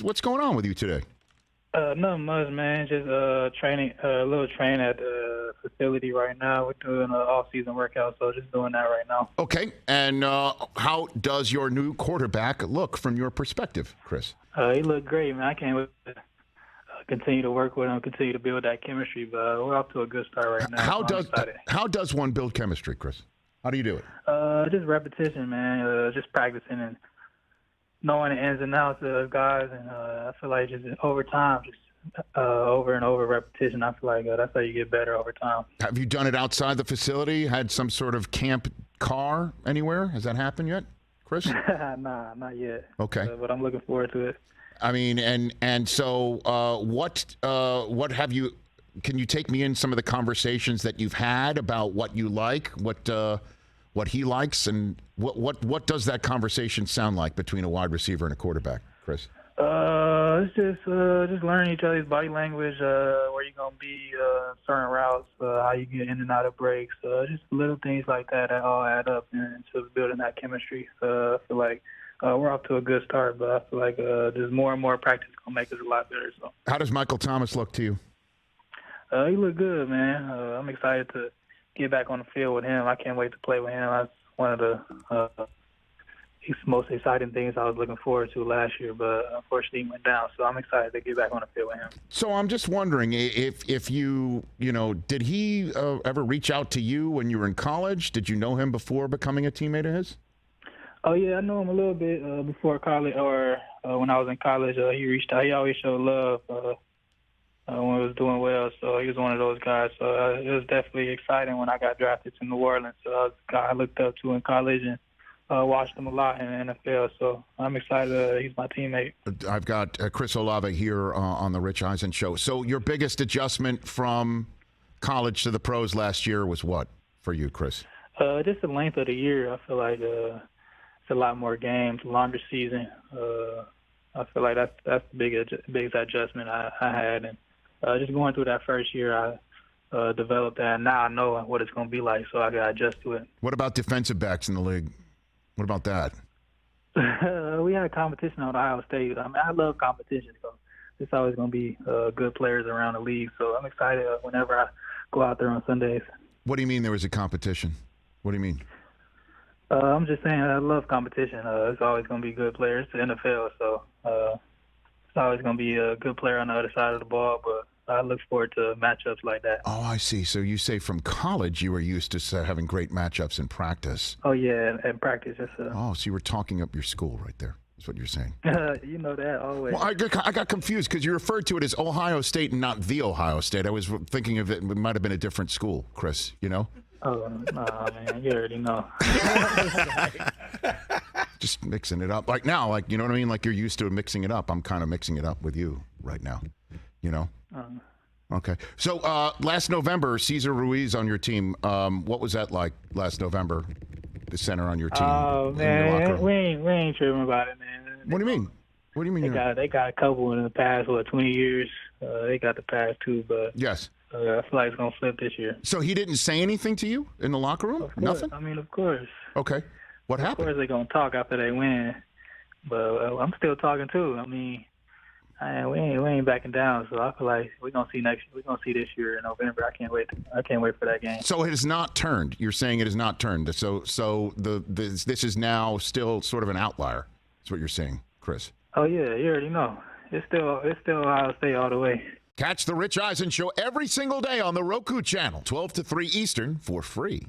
What's going on with you today? Nothing much, man. Just training, a little training at the facility right now. We're doing an off-season workout, so just doing that right now. Okay, and how does your new quarterback look from your perspective, Chris? He looked great, man. I can't wait to continue to work with him, continue to build that chemistry. But we're off to a good start right now. How does one build chemistry, Chris? How do you do it? Just repetition, man. Just practicing and knowing the ins and outs of guys, and I feel like just over time, just over and over repetition, I feel like that's how you get better over time. Have you done it outside the facility? Had some sort of camp car anywhere? Has that happened yet, Chris? Nah, not yet. Okay. But I'm looking forward to it. I mean, and so what have you? Can you take me in some of the conversations that you've had about what you like, what he likes, and what does that conversation sound like between a wide receiver and a quarterback, Chris? It's just learning each other's body language, where you're gonna be, certain routes, how you get in and out of breaks, just little things like that all add up into building that chemistry. I feel like we're off to a good start, but I feel like just more and more practice gonna make us a lot better. So, how does Michael Thomas look to you? He look good, man. I'm excited to get back on the field with him. I can't wait to play with him. That's one of the most exciting things I was looking forward to last year, but unfortunately he went down. So I'm excited to get back on the field with him. So I'm just wondering if you did he ever reach out to you when you were in college? Did you know him before becoming a teammate of his? Oh yeah, I know him a little bit before college, or when I was in college. He reached out. He always showed love when I was doing well. So he was one of those guys. So it was definitely exciting when I got drafted to New Orleans. So I was a guy I looked up to in college and watched him a lot in the NFL. So I'm excited. He's my teammate. I've got Chris Olave here on the Rich Eisen Show. So your biggest adjustment from college to the pros last year was what for you, Chris? Just the length of the year. I feel like it's a lot more games, longer season. I feel like that's the biggest adjustment I had. And just going through that first year, I developed that. Now I know what it's going to be like, so I got to adjust to it. What about defensive backs in the league? What about that? We had a competition on Ohio State. I mean, I love competition, so there's always going to be good players around the league. So I'm excited whenever I go out there on Sundays. What do you mean there was a competition? What do you mean? I'm just saying I love competition. It's always going to be good players. It's the NFL, so it's always going to be a good player on the other side of the ball, but I look forward to matchups like that. Oh, I see. So you say from college you were used to having great matchups in practice. Oh, yeah, in practice. Oh, so you were talking up your school right there. That's what you're saying. You know that always. Well, I got confused because you referred to it as Ohio State and not the Ohio State. I was thinking of it might have been a different school, Chris, you know? Oh, no, man, you already know. Just mixing it up. Like now, like, you know what I mean? Like you're used to mixing it up. I'm kind of mixing it up with you right now, you know? Okay. So last November, Cesar Ruiz on your team, what was that like last November, the center on your team? Oh, man, we ain't tripping about it, man. What do you mean? What do you mean? They got a couple in the past, 20 years. They got the past too, but yes. I feel like it's going to flip this year. So he didn't say anything to you in the locker room? Nothing? I mean, of course. Okay. What happened? Of course they're going to talk after they win. But I'm still talking too. I mean, we ain't backing down. So I feel like we're going to see this year in November. I can't wait for that game. So it has not turned. You're saying it has not turned. So this is now still sort of an outlier. That's what you're saying, Chris. Oh yeah, you already know. It's still Ohio State all the way. Catch the Rich Eisen Show every single day on the Roku channel, 12 to 3 Eastern, for free.